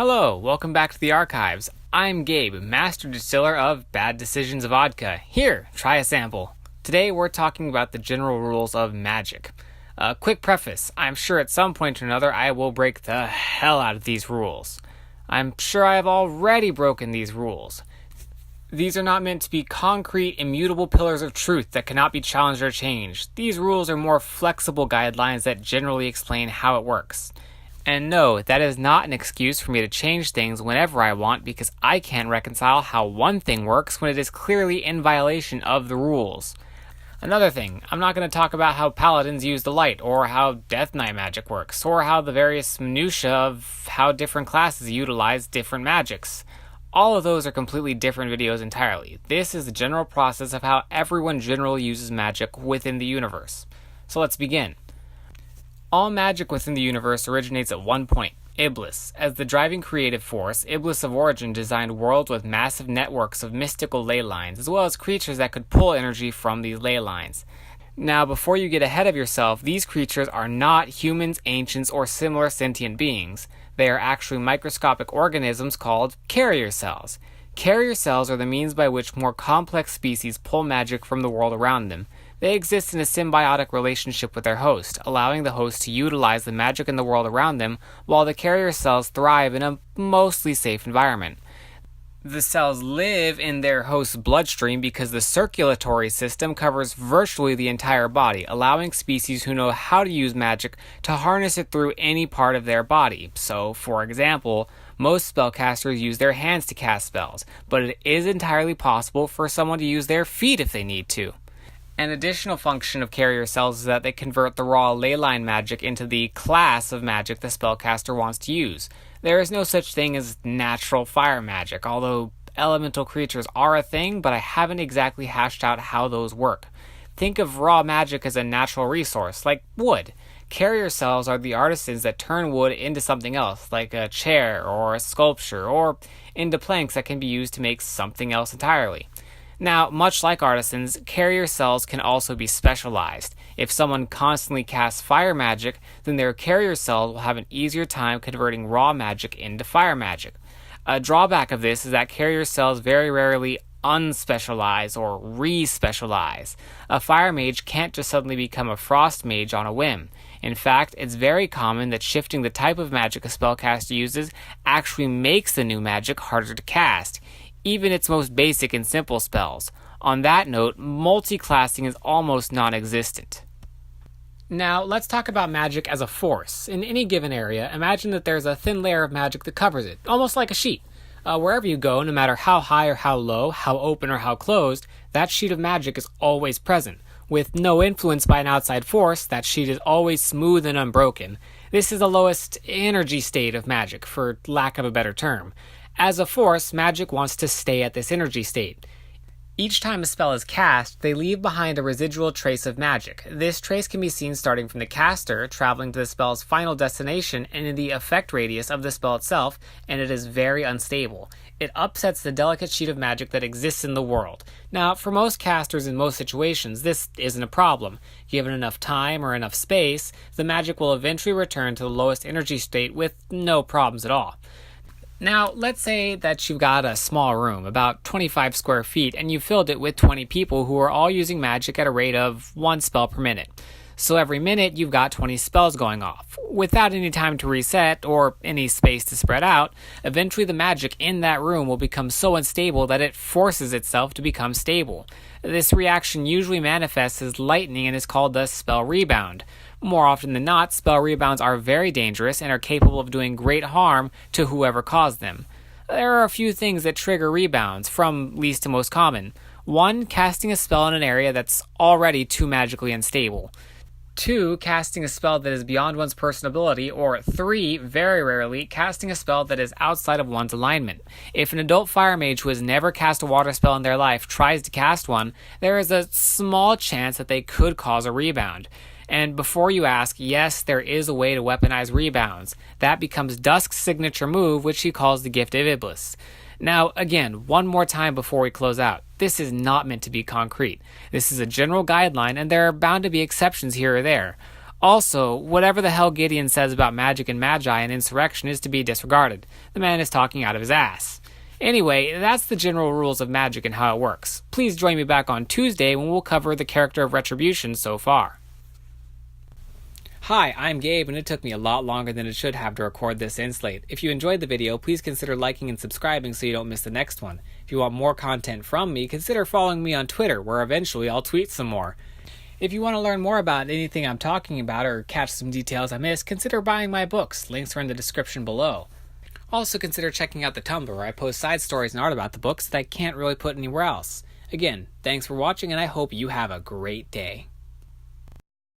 Hello, welcome back to the archives. I'm Gabe, master distiller of Bad Decisions Vodka. Here, try a sample. Today we're talking about the general rules of magic. A quick preface, I'm sure at some point or another I will break the hell out of these rules. I'm sure I have already broken these rules. These are not meant to be concrete, immutable pillars of truth that cannot be challenged or changed. These rules are more flexible guidelines that generally explain how it works. And no, that is not an excuse for me to change things whenever I want, because I can't reconcile how one thing works when it is clearly in violation of the rules. Another thing, I'm not going to talk about how paladins use the light, or how Death Knight magic works, or how the various minutiae of how different classes utilize different magics. All of those are completely different videos entirely. This is the general process of how everyone generally uses magic within the universe. So let's begin. All magic within the universe originates at one point, Iblis. As the driving creative force, Iblis of origin designed worlds with massive networks of mystical ley lines, as well as creatures that could pull energy from these ley lines. Now, before you get ahead of yourself, these creatures are not humans, ancients, or similar sentient beings. They are actually microscopic organisms called carrier cells. Carrier cells are the means by which more complex species pull magic from the world around them. They exist in a symbiotic relationship with their host, allowing the host to utilize the magic in the world around them, while the carrier cells thrive in a mostly safe environment. The cells live in their host's bloodstream because the circulatory system covers virtually the entire body, allowing species who know how to use magic to harness it through any part of their body. So, for example, most spellcasters use their hands to cast spells, but it is entirely possible for someone to use their feet if they need to. An additional function of carrier cells is that they convert the raw ley line magic into the class of magic the spellcaster wants to use. There is no such thing as natural fire magic, although elemental creatures are a thing, but I haven't exactly hashed out how those work. Think of raw magic as a natural resource, like wood. Carrier cells are the artisans that turn wood into something else, like a chair or a sculpture, or into planks that can be used to make something else entirely. Now, much like artisans, carrier cells can also be specialized. If someone constantly casts fire magic, then their carrier cell will have an easier time converting raw magic into fire magic. A drawback of this is that carrier cells very rarely unspecialize or re-specialize. A fire mage can't just suddenly become a frost mage on a whim. In fact, it's very common that shifting the type of magic a spellcaster uses actually makes the new magic harder to cast, even its most basic and simple spells. On that note, multi-classing is almost non-existent. Now, let's talk about magic as a force. In any given area, imagine that there's a thin layer of magic that covers it, almost like a sheet. Wherever you go, no matter how high or how low, how open or how closed, that sheet of magic is always present. With no influence by an outside force, that sheet is always smooth and unbroken. This is the lowest energy state of magic, for lack of a better term. As a force, magic wants to stay at this energy state. Each time a spell is cast, they leave behind a residual trace of magic. This trace can be seen starting from the caster, traveling to the spell's final destination and in the effect radius of the spell itself, and it is very unstable. It upsets the delicate sheet of magic that exists in the world. Now, for most casters in most situations, this isn't a problem. Given enough time or enough space, the magic will eventually return to the lowest energy state with no problems at all. Now, let's say that you've got a small room, about 25 square feet, and you filled it with 20 people who are all using magic at a rate of 1 spell per minute. So every minute, you've got 20 spells going off. Without any time to reset, or any space to spread out, eventually the magic in that room will become so unstable that it forces itself to become stable. This reaction usually manifests as lightning and is called the spell rebound. More often than not, spell rebounds are very dangerous and are capable of doing great harm to whoever caused them. There are a few things that trigger rebounds, from least to most common. 1. Casting a spell in an area that's already too magically unstable. 2. Casting a spell that is beyond one's personal ability, or 3. Very rarely, casting a spell that is outside of one's alignment. If an adult fire mage who has never cast a water spell in their life tries to cast one, there is a small chance that they could cause a rebound. And before you ask, yes, there is a way to weaponize rebounds. That becomes Dusk's signature move, which he calls the Gift of Iblis. Now, again, one more time before we close out. This is not meant to be concrete. This is a general guideline, and there are bound to be exceptions here or there. Also, whatever the hell Gideon says about magic and magi and insurrection is to be disregarded. The man is talking out of his ass. Anyway, that's the general rules of magic and how it works. Please join me back on Tuesday when we'll cover the character of Retribution so far. Hi, I'm Gabe, and it took me a lot longer than it should have to record this in-slate. If you enjoyed the video, please consider liking and subscribing so you don't miss the next one. If you want more content from me, consider following me on Twitter, where eventually I'll tweet some more. If you want to learn more about anything I'm talking about or catch some details I missed, consider buying my books. Links are in the description below. Also consider checking out the Tumblr, where I post side stories and art about the books that I can't really put anywhere else. Again, thanks for watching, and I hope you have a great day.